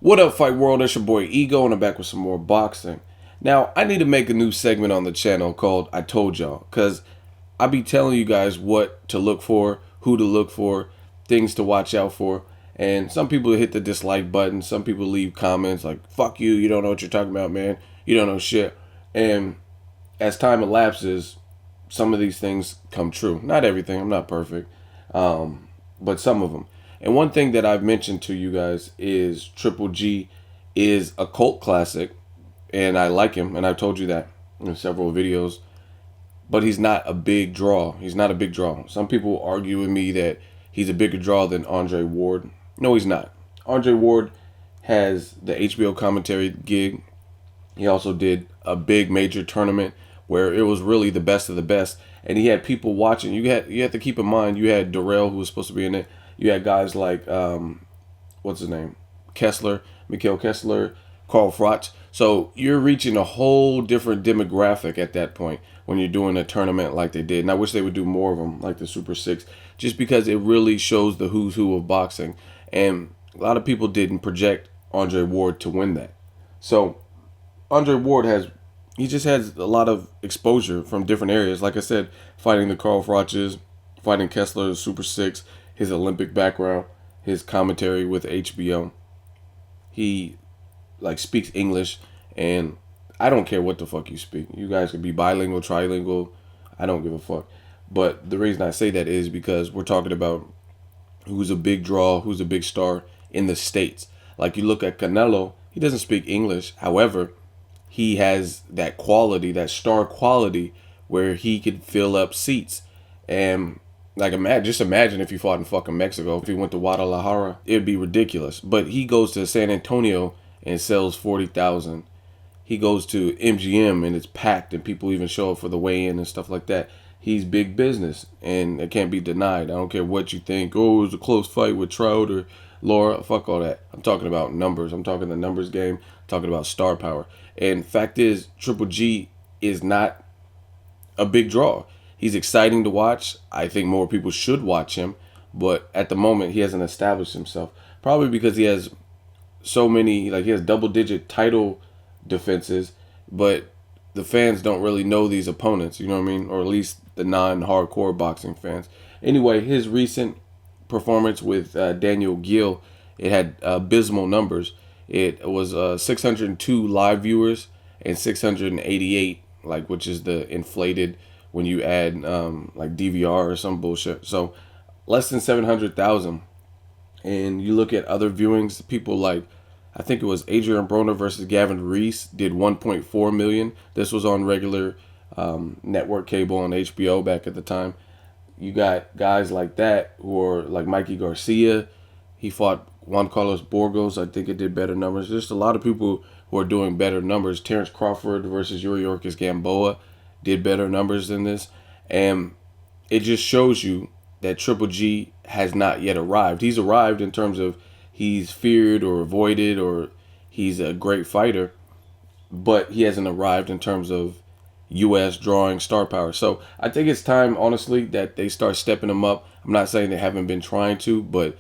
What up, Fight World? It's your boy Ego, and I'm back with some more boxing. Now, I need to make a new segment on the channel called I Told Y'all, because I be telling you guys what to look for, who to look for, things to watch out for. And some people hit the dislike button. Some people leave comments like, fuck you, you don't know what you're talking about, man. You don't know shit. And as time elapses, some of these things come true. Not everything, I'm not perfect, but some of them. And one thing that I've mentioned to you guys is Triple G is a cult classic, and I like him, and I've told you that in several videos. But he's not a big draw. He's not a big draw. Some people argue with me that he's a bigger draw than Andre Ward. No, he's not. Andre Ward has the HBO commentary gig. He also did a big major tournament where it was really the best of the best, and he had people watching. You have to keep in mind, you had Darrell, who was supposed to be in it. You had guys like what's his name, Kessler, Mikhail Kessler, Carl Froch. So you're reaching a whole different demographic at that point when you're doing a tournament like they did. And I wish they would do more of them, like the Super Six, just because it really shows the who's who of boxing. And a lot of people didn't project Andre Ward to win that. So Andre Ward he just has a lot of exposure from different areas. Like I said, fighting the Carl Froches, fighting Kessler, Super Six, his Olympic background, his commentary with HBO. He speaks English, and I don't care what the fuck you speak. You guys could be bilingual, trilingual. I don't give a fuck. But the reason I say that is because we're talking about who's a big draw, who's a big star in the States. Like you look at Canelo, he doesn't speak English. However, he has that quality, that star quality, where he could fill up seats. And just imagine if he fought in fucking Mexico. If he went to Guadalajara, it'd be ridiculous. But he goes to San Antonio and sells 40,000. He goes to MGM and it's packed, and people even show up for the weigh-in and stuff like that. He's big business, and it can't be denied. I don't care what you think. Oh, it was a close fight with Trout or Laura. Fuck all that. I'm talking about numbers. I'm talking the numbers game. I'm talking about star power. And fact is, Triple G is not a big draw. He's exciting to watch. I think more people should watch him. But at the moment, he hasn't established himself. Probably because he has so many, he has double-digit title defenses, but the fans don't really know these opponents, you know what I mean? Or at least the non-hardcore boxing fans. Anyway, his recent performance with Daniel Gill, it had abysmal numbers. It was 602 live viewers and 688, which is the inflated when you add DVR or some bullshit. So less than 700,000. And you look at other viewings, people I think it was Adrian Broner versus Gavin Reese did 1.4 million. This was on regular network cable on HBO back at the time. You got guys like that who are like Mikey Garcia. He fought Juan Carlos Burgos. I think it did better numbers. There's a lot of people who are doing better numbers. Terrence Crawford versus Yuri Ortiz Gamboa did better numbers than this. And it just shows you that Triple G has not yet arrived. He's arrived in terms of he's feared or avoided, or he's a great fighter, but he hasn't arrived in terms of U.S. drawing star power. So I think it's time, honestly, that they start stepping him up. I'm not saying they haven't been trying to, but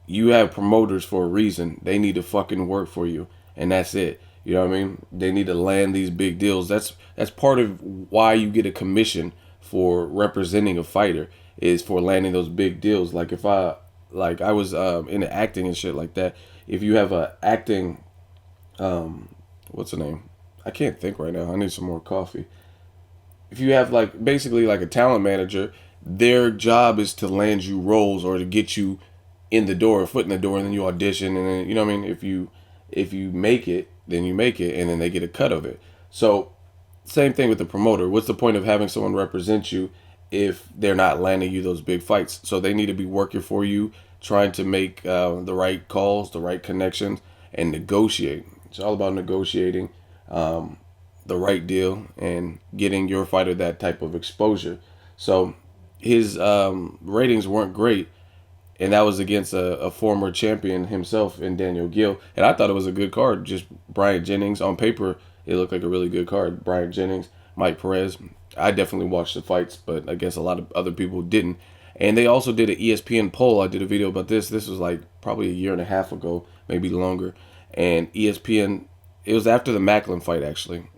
you have promoters for a reason. They need to fucking work for you, and that's it. You know what I mean? They need to land these big deals. That's part of why you get a commission for representing a fighter, is for landing those big deals. If I was into acting and shit like that. If you have a acting, what's the name? I can't think right now. I need some more coffee. If you have basically a talent manager, their job is to land you roles or to get you in the door, a foot in the door, and then you audition, and then, you know what I mean? If you make it, then you make it, and then they get a cut of it. So same thing with the promoter. What's the point of having someone represent you if they're not landing you those big fights? So they need to be working for you, trying to make the right calls, the right connections, and negotiate. It's all about negotiating the right deal and getting your fighter that type of exposure. So his ratings weren't great, and that was against a former champion himself in Daniel Gill. And I thought it was a good card. Just Bryant Jennings. On paper, it looked like a really good card. Bryant Jennings, Mike Perez. I definitely watched the fights, but I guess a lot of other people didn't. And they also did an ESPN poll. I did a video about this. This was probably a year and a half ago, maybe longer. and ESPN. It was after the Macklin fight actually.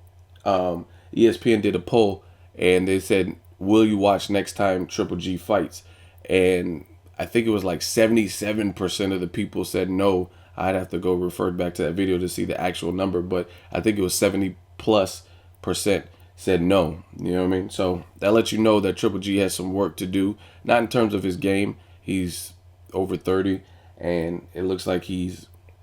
ESPN did a poll and they said, "Will you watch next time Triple G fights?" And I think it was like 77% of the people said no. I'd have to go refer back to that video to see the actual number, but I think it was 70+% said no. You know what I mean? So that lets you know that Triple G has some work to do. Not in terms of his game. He's over 30, and it looks like he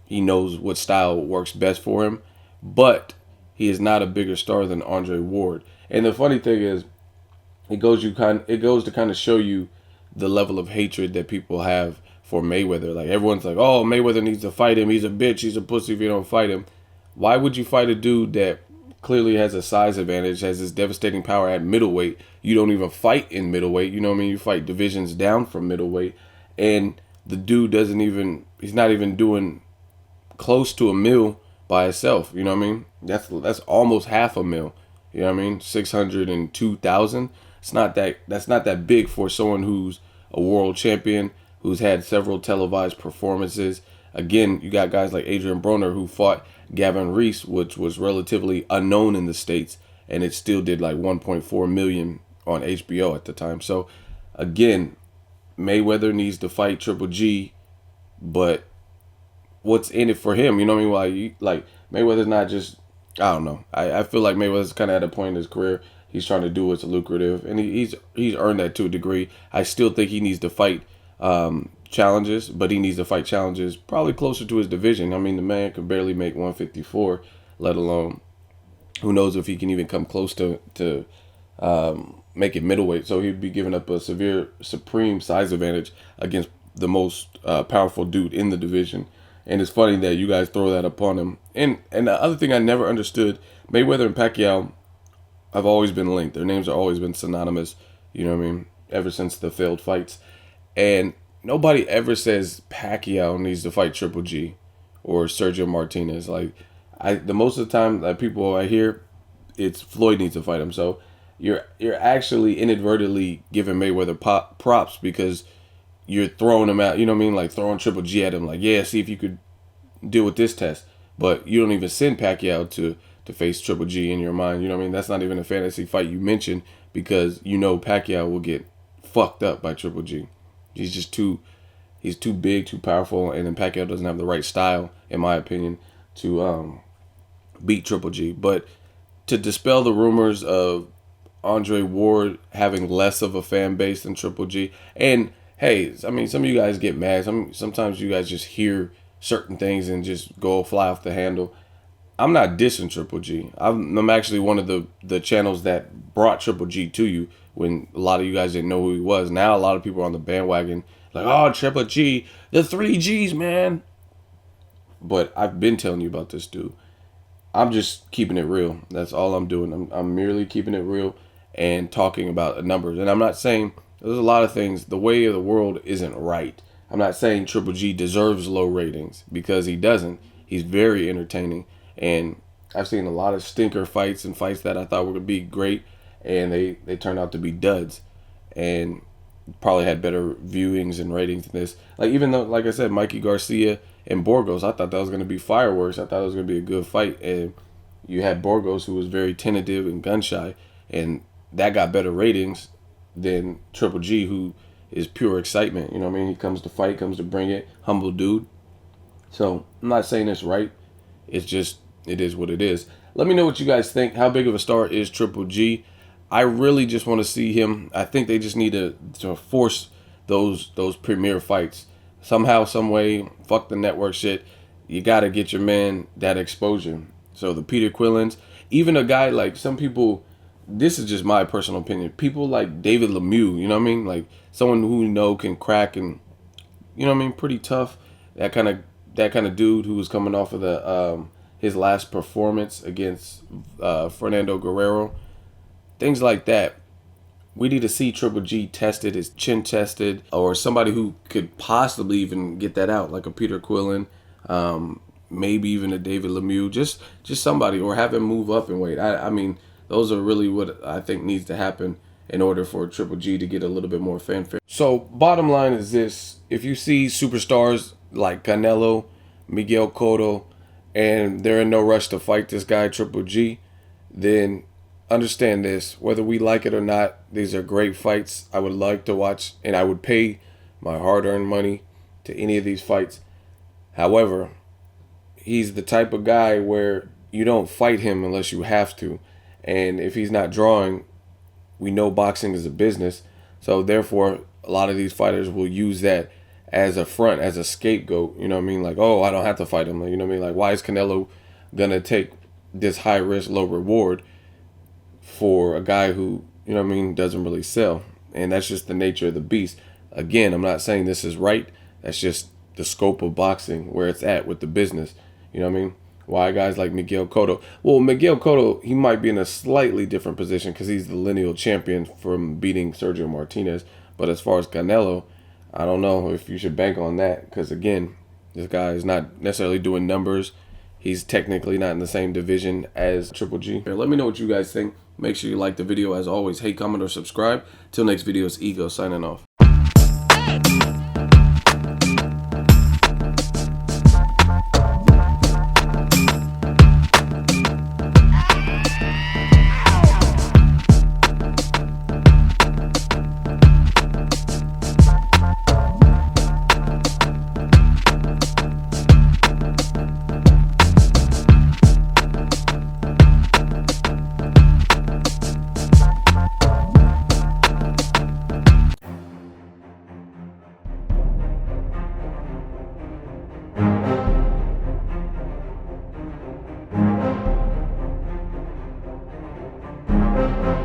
knows what style works best for him. But he is not a bigger star than Andre Ward. And the funny thing is, it goes to kind of show you the level of hatred that people have for Mayweather. Like everyone's like, "Oh, Mayweather needs to fight him. He's a bitch. He's a pussy if you don't fight him." Why would you fight a dude that clearly has a size advantage, has this devastating power at middleweight? You don't even fight in middleweight. You know what I mean? You fight divisions down from middleweight, and the dude doesn't even. He's not even doing close to a mil by itself. You know what I mean? That's almost half a mil. You know what I mean? 602,000. It's not that. That's not that big for someone who's a world champion, who's had several televised performances. Again, you got guys like Adrian Broner who fought Gavin Reese, which was relatively unknown in the States, and it still did like 1.4 million on HBO at the time. So, again, Mayweather needs to fight Triple G, but what's in it for him? You know what I mean? Like Mayweather's not just. I don't know. I feel like Mayweather's kind of at a point in his career. He's trying to do what's lucrative, and he's earned that to a degree. I still think he needs to fight challenges, but he needs to fight challenges probably closer to his division. I mean, the man can barely make 154, let alone who knows if he can even come close to make it middleweight. So he'd be giving up a severe supreme size advantage against the most powerful dude in the division. And it's funny that you guys throw that upon him. And the other thing I never understood, Mayweather and Pacquiao have always been linked. Their names have always been synonymous. You know what I mean? Ever since the failed fights. And nobody ever says Pacquiao needs to fight Triple G or Sergio Martinez. Like the most of the time that people I hear, it's Floyd needs to fight him. So you're actually inadvertently giving Mayweather props because you're throwing him out. You know what I mean? Like throwing Triple G at him. Like, yeah, see if you could deal with this test. But you don't even send Pacquiao to face Triple G in your mind. You know what I mean? That's not even a fantasy fight you mentioned because you know Pacquiao will get fucked up by Triple G. He's just he's too big, too powerful, and then Pacquiao doesn't have the right style, in my opinion, to beat Triple G. But to dispel the rumors of Andre Ward having less of a fan base than Triple G, and hey, I mean, some of you guys get mad. Sometimes you guys just hear certain things and just go fly off the handle. I'm not dissing Triple G. I'm actually one of the channels that brought Triple G to you when a lot of you guys didn't know who he was. Now a lot of people are on the bandwagon like, oh, Triple G, the 3 Gs, man. But I've been telling you about this dude. I'm just keeping it real. That's all I'm doing. I'm merely keeping it real and talking about numbers. And I'm not saying there's a lot of things. The way of the world isn't right. I'm not saying Triple G deserves low ratings because he doesn't. He's very entertaining. And I've seen a lot of stinker fights and fights that I thought were going to be great. And they turned out to be duds. And probably had better viewings and ratings than this. Like, even though, like I said, Mikey Garcia and Borgos, I thought that was going to be fireworks. I thought it was going to be a good fight. And you had Borgos, who was very tentative and gun shy. And that got better ratings than Triple G, who is pure excitement. You know what I mean? He comes to fight, comes to bring it. Humble dude. So, I'm not saying it's right. It's just, it is what it is. Let me know what you guys think. How big of a star is Triple G? I really just want to see him. I think they just need to force those premier fights. Somehow, some way, fuck the network shit. You got to get your man that exposure. So the Peter Quillins, even a guy like some people, this is just my personal opinion. People like David Lemieux, you know what I mean? Like someone who you know can crack and, you know what I mean, pretty tough. That kind of dude who was coming off of the his last performance against Fernando Guerrero. Things like that. We need to see Triple G tested, his chin tested, or somebody who could possibly even get that out, like a Peter Quillin, maybe even a David Lemieux, just somebody, or have him move up in weight. I mean, those are really what I think needs to happen in order for Triple G to get a little bit more fanfare. So, bottom line is this: if you see superstars like Canelo, Miguel Cotto, and they're in no rush to fight this guy, Triple G, then understand this. Whether we like it or not, these are great fights. I would like to watch, and I would pay my hard-earned money to any of these fights. However, he's the type of guy where you don't fight him unless you have to. And if he's not drawing, we know boxing is a business. So therefore, a lot of these fighters will use that as a front, as a scapegoat. You know what I mean? Like, oh, I don't have to fight him. You know what I mean? Like, why is Canelo gonna take this high risk, low reward for a guy who, you know what I mean, doesn't really sell? And that's just the nature of the beast. Again, I'm not saying this is right. That's just the scope of boxing, where it's at with the business. You know what I mean? Why guys like Miguel Cotto? Well, Miguel Cotto, he might be in a slightly different position because he's the lineal champion from beating Sergio Martinez. But as far as Canelo, I don't know if you should bank on that because, again, this guy is not necessarily doing numbers. He's technically not in the same division as Triple G. Let me know what you guys think. Make sure you like the video. As always, hate, comment, or subscribe. Till next video, it's Ego signing off.